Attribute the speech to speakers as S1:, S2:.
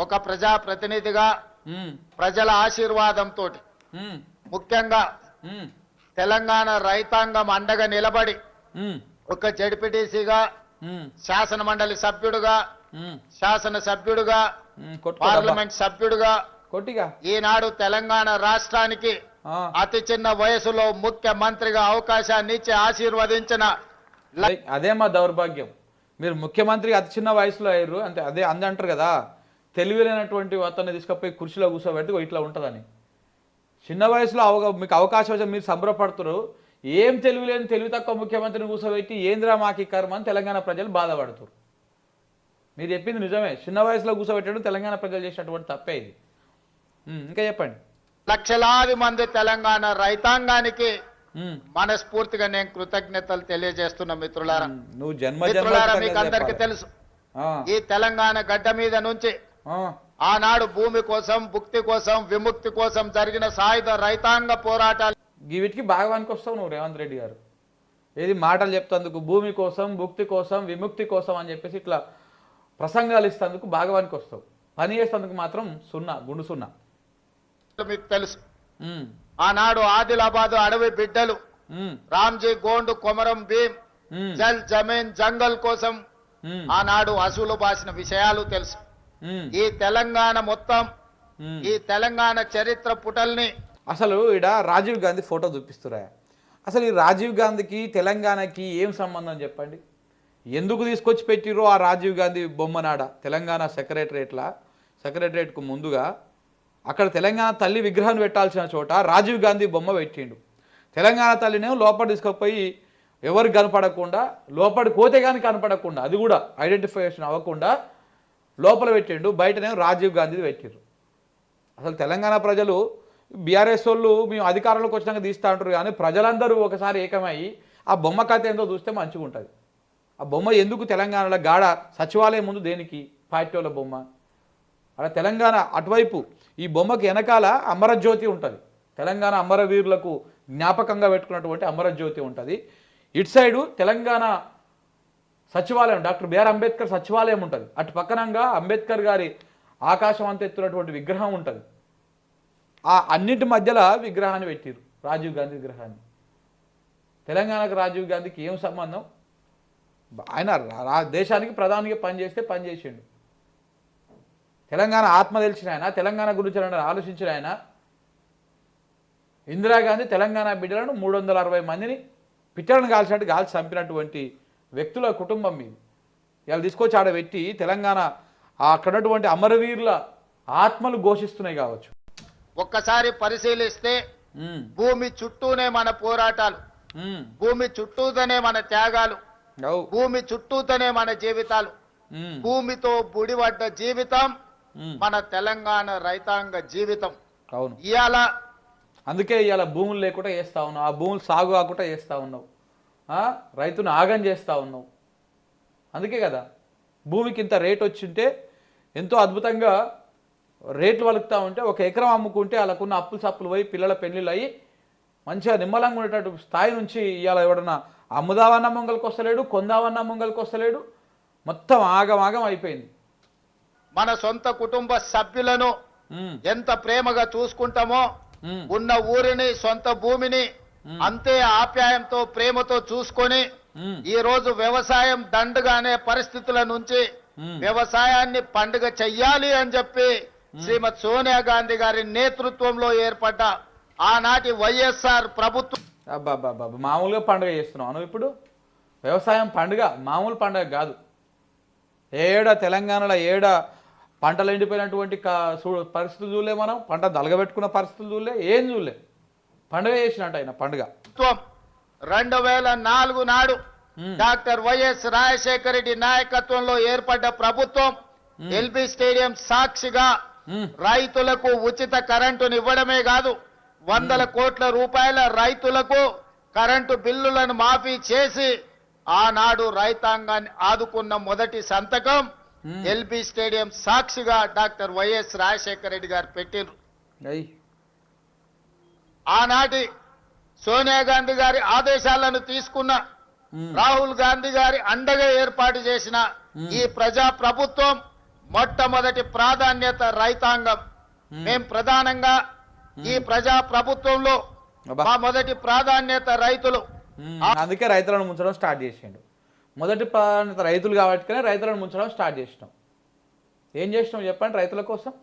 S1: ఒక ప్రజా ప్రతినిధిగా ప్రజల ఆశీర్వాదంతో ముఖ్యంగా తెలంగాణ రైతాంగం అండగా నిలబడి ఒక జడ్పీటీసీగా శాసన మండలి సభ్యుడుగా శాసన సభ్యుడుగా పార్లమెంట్ సభ్యుడుగా ఈనాడు తెలంగాణ రాష్ట్రానికి అతి చిన్న వయసులో ముఖ్యమంత్రిగా అవకాశాన్ని ఇచ్చి ఆశీర్వదించిన
S2: అదే మా దౌర్భాగ్యం. మీరు ముఖ్యమంత్రి అతి చిన్న వయసులో అయ్యారు అంటే అదే అంటారు కదా, తెలివిలేనటువంటి అతన్ని తీసుకపోయి కుర్చీలో కూర్చోబెడితే ఇట్లా ఉంటుందని. చిన్న వయసులో మీకు అవకాశం వచ్చి మీరు సంబరపడుతున్నారు. ఏం తెలివిలేని తెలివి తక్కువ ముఖ్యమంత్రిని కూర్చోబెట్టి ఏంద్రా మాకి కర్మ అని తెలంగాణ ప్రజలు బాధపడుతారు. మీరు చెప్పింది నిజమే, చిన్న వయసులో కూర్చోబెట్టడం తెలంగాణ ప్రజలు చేసినటువంటి తప్పే ఇది. ఇంకా చెప్పండి.
S1: లక్షలాది మంది తెలంగాణ రైతాంగానికి మనస్ఫూర్తిగా నేను కృతజ్ఞతలు తెలియజేస్తున్నా మిత్రులారా. మిత్రులారా, మీకు అందరికీ తెలుసు ఈ తెలంగాణ గడ్డ మీద నుంచి ఆనాడు భూమి కోసం, భుక్తి కోసం, విముక్తి కోసం జరిగిన సాయుధ రైతాంగ పోరాటాలు
S2: వీటికి బాగా వస్తావు నువ్వు రేవంత్ రెడ్డి గారు. ఏది మాటలు చెప్తందుకు భూమి కోసం, భుక్తి కోసం, విముక్తి కోసం అని చెప్పేసి ఇట్లా ప్రసంగాలు ఇస్తేందుకు బాగా వస్తావు. పని చేసేందుకు మాత్రం సున్నా, గుండు సున్నా.
S1: మీకు తెలుసు ఆనాడు ఆదిలాబాద్ అడవి బిడ్డలు రామ్జీ గోండు, కొమరం భీం, జల్ జమీన్ జంగల్ కోసం ఆనాడు అసూలు బాసిన విషయాలు తెలుసు. ఈ తెలంగాణ మొత్తం, ఈ తెలంగాణ చరిత్ర పుటల్ని
S2: అసలు ఈడ రాజీవ్ గాంధీ ఫోటో చూపిస్తురా. అసలు ఈ రాజీవ్ గాంధీకి తెలంగాణకి ఏం సంబంధం చెప్పండి? ఎందుకు తీసుకొచ్చి పెట్టిరో ఆ రాజీవ్ గాంధీ బొమ్మనాడ తెలంగాణ సెక్రటరేట్కు ముందుగా అక్కడ తెలంగాణ తల్లి విగ్రహాన్ని పెట్టాల్సిన చోట రాజీవ్ గాంధీ బొమ్మ పెట్టిండు. తెలంగాణ తల్లినేమో లోపల తీసుకుపోయి ఎవరికి కనపడకుండా, లోపలికి పోతే కానీ కనపడకుండా, అది కూడా ఐడెంటిఫికేషన్ అవ్వకుండా లోపల పెట్టిండు. బయటనేమో రాజీవ్ గాంధీది పెట్టిండ్రు. అసలు తెలంగాణ ప్రజలు బీఆర్ఎస్ వాళ్ళు మేము అధికారంలోకి వచ్చినాక తీస్తూ ఉంటారు, కానీ ప్రజలందరూ ఒకసారి ఏకమయ్యి ఆ బొమ్మ కథ ఏందో చూస్తే మంచిగా ఉంటుంది. ఆ బొమ్మ ఎందుకు తెలంగాణలో గాడ సచివాలయం ముందు దేనికి పార్టీ వాళ్ళ బొమ్మ? అలా తెలంగాణ అటువైపు ఈ బొమ్మకి వెనకాల అమరజ్యోతి ఉంటుంది. తెలంగాణ అమరవీరులకు జ్ఞాపకంగా పెట్టుకున్నటువంటి అమరజ్యోతి ఉంటుంది. ఇటు సైడు తెలంగాణ సచివాలయం, డాక్టర్ బిఆర్ అంబేద్కర్ సచివాలయం ఉంటుంది. అటు పక్కనంగా అంబేద్కర్ గారి ఆకాశం అంత ఎత్తున్నటువంటి విగ్రహం ఉంటుంది. ఆ అన్నింటి మధ్యలో విగ్రహాన్ని పెట్టారు, రాజీవ్ గాంధీ విగ్రహాన్ని. తెలంగాణకు రాజీవ్ గాంధీకి ఏం సంబంధం? ఆయన దేశానికి ప్రధానిగా పనిచేస్తే పనిచేసిండు. తెలంగాణ ఆత్మ తెలిసిన ఆయన, తెలంగాణ గురించి ఆలోచించిన ఆయన. ఇందిరాగాంధీ తెలంగాణ బిడ్డలను 360 మందిని పిట్టలను కాల్చినట్టు కాల్చి చంపినటువంటి వ్యక్తుల కుటుంబం మీద ఇలా తీసుకొచ్చి ఆడ పెట్టి తెలంగాణ అక్కడటువంటి అమరవీరుల ఆత్మలు ఘోషిస్తున్నాయి కావచ్చు.
S1: ఒక్కసారి పరిశీలిస్తే భూమి చుట్టూనే మన పోరాటాలు, భూమి చుట్టూతోనే మన త్యాగాలు, భూమి చుట్టూతోనే మన జీవితాలు. భూమితో బుడిపడ్డ జీవితం మన తెలంగాణ రైతాంగ జీవితం.
S2: అవును,
S1: ఇవాళ
S2: అందుకే ఇవాళ భూములు లేకుండా చేస్తా ఉన్నావు, ఆ భూములు సాగు కాకుండా చేస్తా ఉన్నావు, రైతును ఆగం చేస్తూ ఉన్నావు. అందుకే కదా భూమికి ఇంత రేట్ వచ్చింటే, ఎంతో అద్భుతంగా రేట్లు వలుకుతూ ఉంటే, ఒక ఎకరం అమ్ముకుంటే వాళ్ళకున్న అప్పులు సప్పులు పోయి పిల్లల పెళ్ళిళ్ళు అయ్యి మంచిగా నిమ్మలంగా ఉండేటట్టు స్థాయి నుంచి ఇవాళ ఎవడన్నా అమ్ముదావన్న ముంగలికి వస్తలేడు, కొందావన్న ముంగలికి వస్తలేడు. మొత్తం ఆగమాగం అయిపోయింది.
S1: మన సొంత కుటుంబ సభ్యులను ఎంత ప్రేమగా చూసుకుంటామో, ఉన్న ఊరిని, సొంత భూమిని అంతే ఆప్యాయంతో, ప్రేమతో చూసుకొని ఈ రోజు వ్యవసాయం దండుగానే పరిస్థితుల నుంచి వ్యవసాయాన్ని పండుగ చెయ్యాలి అని చెప్పి శ్రీమతి సోనియా గాంధీ గారి నేతృత్వంలో ఏర్పడ్డ ఆనాటి వైఎస్ఆర్ ప్రభుత్వం.
S2: మామూలుగా పండుగ చేస్తున్నావు నువ్వు ఇప్పుడు. వ్యవసాయం పండుగ మామూలు పండుగ కాదు. తెలంగాణలో పంటలు ఎండిపోయినటువంటి పరిస్థితులు చూడలే, మనం పంట దలగబెట్టుకున్న పరిస్థితులు చూడలే, ఏం చూడలే. పండుగ చేసినట్టు ఆయన పండుగ.
S1: 2004 నాడు డాక్టర్ వైఎస్ రాజశేఖర రెడ్డి నాయకత్వంలో ఏర్పడ్డ ప్రభుత్వం ఎల్బీ స్టేడియం సాక్షిగా రైతులకు ఉచిత కరెంటును ఇవ్వడమే కాదు, 100 కోట్ల రూపాయల రైతులకు కరెంటు బిల్లులను మాఫీ చేసి ఆనాడు రైతాంగాన్ని ఆదుకున్న మొదటి సంతకం ఎల్బీ స్టేడియం సాక్షిగా డాక్టర్ వైఎస్ రాజశేఖర రెడ్డి గారు పెట్టిండ్రు. ఆనాటి సోనియా గాంధీ గారి ఆదేశాలను తీసుకున్న, రాహుల్ గాంధీ గారి అండగా ఏర్పాటు చేసిన ఈ ప్రజా ప్రభుత్వం మొట్టమొదటి ప్రాధాన్యత రైతాంగం. మేం ప్రధానంగా ఈ ప్రజా ప్రభుత్వంలో
S2: అబ్బా.
S1: మా మొదటి ప్రాధాన్యత రైతులు.
S2: అందుకే రైతులను ముంచడం స్టార్ట్ చేసిండు. మొదటి ప్రాధాన్యత రైతులు కాబట్టి రైతులను ముంచడం స్టార్ట్ చేసినాం. ఏం చేసినాం చెప్పండి రైతుల కోసం?